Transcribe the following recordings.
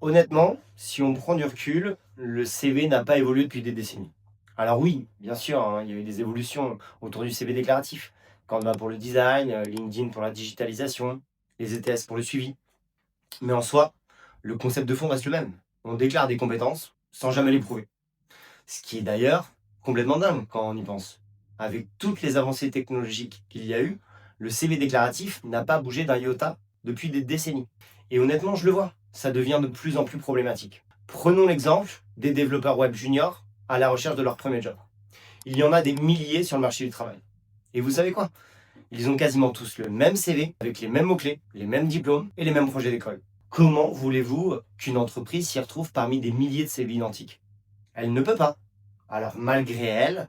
Honnêtement, si on prend du recul, le CV n'a pas évolué depuis des décennies. Alors oui, bien sûr, hein, il y a eu des évolutions autour du CV déclaratif. Canva pour le design, LinkedIn pour la digitalisation, les ETS pour le suivi. Mais en soi, le concept de fond reste le même. On déclare des compétences sans jamais les prouver. Ce qui est d'ailleurs complètement dingue quand on y pense. Avec toutes les avancées technologiques qu'il y a eu, le CV déclaratif n'a pas bougé d'un iota depuis des décennies. Et honnêtement, je le vois, ça devient de plus en plus problématique. Prenons l'exemple des développeurs web juniors à la recherche de leur premier job. Il y en a des milliers sur le marché du travail. Et vous savez quoi? Ils ont quasiment tous le même CV, avec les mêmes mots-clés, les mêmes diplômes et les mêmes projets d'école. Comment voulez-vous qu'une entreprise s'y retrouve parmi des milliers de CV identiques? Elle ne peut pas. Alors malgré elle,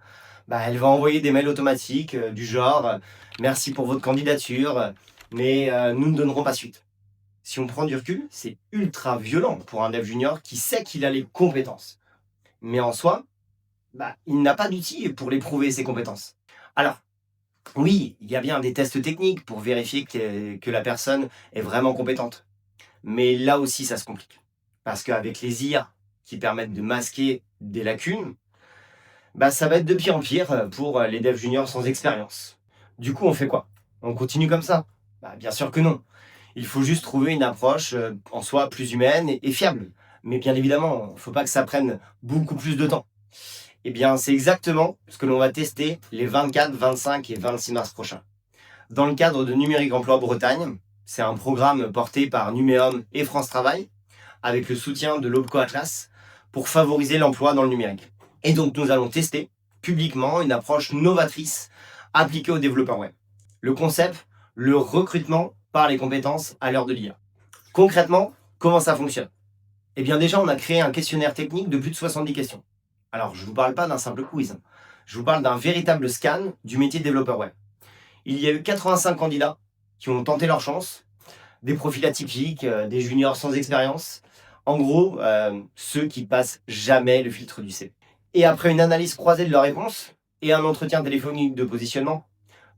elle va envoyer des mails automatiques du genre merci pour votre candidature, mais nous ne donnerons pas suite. Si on prend du recul, c'est ultra violent pour un dev junior qui sait qu'il a les compétences. Mais en soi, il n'a pas d'outils pour les prouver ses compétences. Alors, oui, il y a bien des tests techniques pour vérifier que la personne est vraiment compétente. Mais là aussi, ça se complique. Parce qu'avec les IA qui permettent de masquer des lacunes, ça va être de pire en pire pour les devs juniors sans expérience. Du coup, on fait quoi? On continue comme ça? Bien sûr que non. Il faut juste trouver une approche en soi plus humaine et fiable. Mais bien évidemment, il ne faut pas que ça prenne beaucoup plus de temps. Eh bien, c'est exactement ce que l'on va tester les 24, 25 et 26 mars prochains. Dans le cadre de Numérique Emploi Bretagne, c'est un programme porté par Numéum et France Travail, avec le soutien de l'Obco Atlas, pour favoriser l'emploi dans le numérique. Et donc, nous allons tester publiquement une approche novatrice appliquée aux développeurs web. Le concept, le recrutement par les compétences à l'heure de l'IA. Concrètement, comment ça fonctionne? Eh bien déjà, on a créé un questionnaire technique de plus de 70 questions. Alors, je ne vous parle pas d'un simple quiz. Je vous parle d'un véritable scan du métier de développeur web. Il y a eu 85 candidats qui ont tenté leur chance, des profils atypiques, des juniors sans expérience. En gros, ceux qui passent jamais le filtre du CV. Et après une analyse croisée de leurs réponses et un entretien téléphonique de positionnement,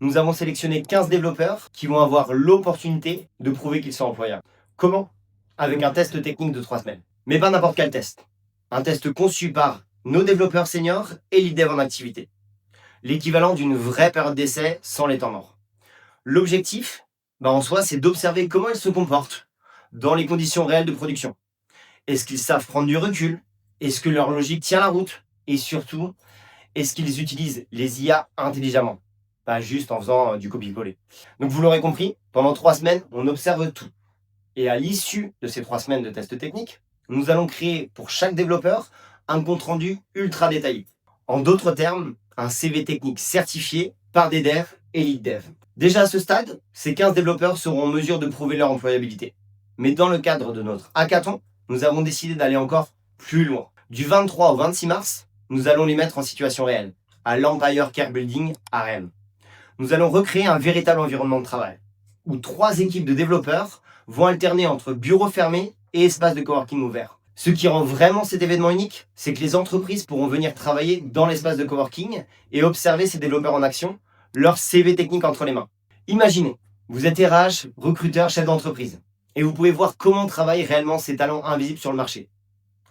nous avons sélectionné 15 développeurs qui vont avoir l'opportunité de prouver qu'ils sont employables. Comment? Avec un test technique de 3 semaines. Mais pas n'importe quel test. Un test conçu par nos développeurs seniors et lead dev en activité. L'équivalent d'une vraie période d'essai sans les temps morts. L'objectif, en soi, c'est d'observer comment ils se comportent dans les conditions réelles de production. Est-ce qu'ils savent prendre du recul? Est-ce que leur logique tient la route? Et surtout, est-ce qu'ils utilisent les IA intelligemment? Pas juste en faisant du copier-coller. Donc vous l'aurez compris, pendant 3 semaines, on observe tout. Et à l'issue de ces 3 semaines de tests techniques, nous allons créer pour chaque développeur un compte-rendu ultra détaillé. En d'autres termes, un CV technique certifié par des devs et lead devs. Déjà à ce stade, ces 15 développeurs seront en mesure de prouver leur employabilité. Mais dans le cadre de notre hackathon, nous avons décidé d'aller encore plus loin. Du 23 au 26 mars, nous allons les mettre en situation réelle, à l'Empire Care Building à Rennes. Nous allons recréer un véritable environnement de travail, où 3 équipes de développeurs vont alterner entre bureaux fermés et espaces de coworking ouverts. Ce qui rend vraiment cet événement unique, c'est que les entreprises pourront venir travailler dans l'espace de coworking et observer ces développeurs en action, leur CV technique entre les mains. Imaginez, vous êtes RH, recruteur, chef d'entreprise, et vous pouvez voir comment travaillent réellement ces talents invisibles sur le marché.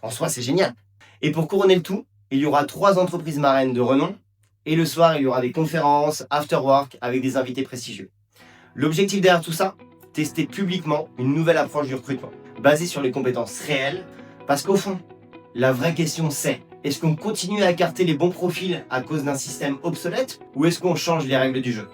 En soi, c'est génial. Et pour couronner le tout, il y aura 3 entreprises marraines de renom, et le soir, il y aura des conférences, after work, avec des invités prestigieux. L'objectif derrière tout ça, tester publiquement une nouvelle approche du recrutement, basée sur les compétences réelles, parce qu'au fond, la vraie question c'est, est-ce qu'on continue à écarter les bons profils à cause d'un système obsolète, ou est-ce qu'on change les règles du jeu?